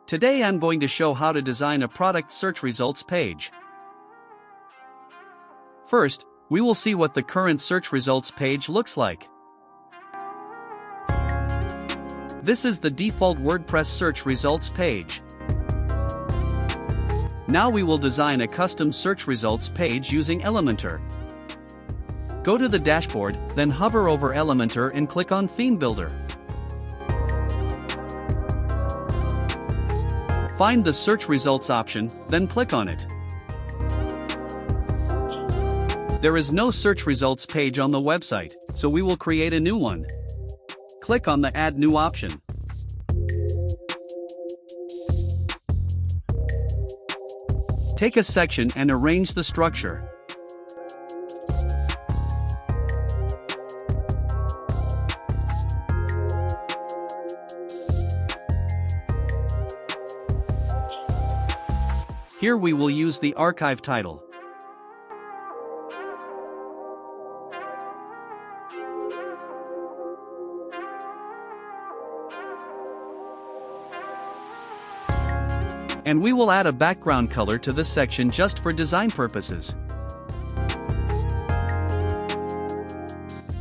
Today I'm going to show how to design a product search results page. First, we will see what the current search results page looks like. This is the default WordPress search results page. Now we will design a custom search results page using Elementor. Go to the dashboard, then hover over Elementor and click on Theme Builder. Find the search results option, then click on it. There is no search results page on the website, so we will create a new one. Click on the Add New option. Take a section and arrange the structure. Here we will use the archive title. And we will add a background color to this section just for design purposes.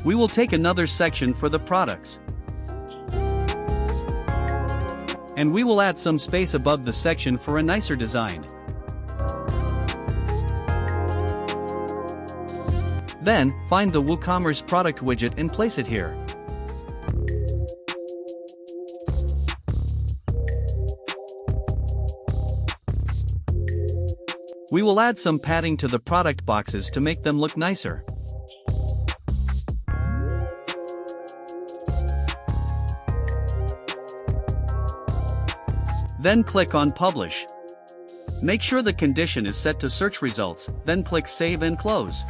We will take another section for the products. And we will add some space above the section for a nicer design. Then, find the WooCommerce product widget and place it here. We will add some padding to the product boxes to make them look nicer. Then click on Publish. Make sure the condition is set to search results, then click Save and Close.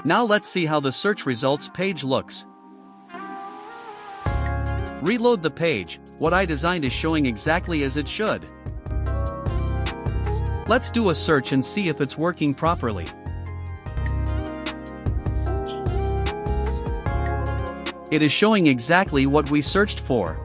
Now let's see how the search results page looks. Reload the page. What I designed is showing exactly as it should. Let's do a search and see if it's working properly. It is showing exactly what we searched for.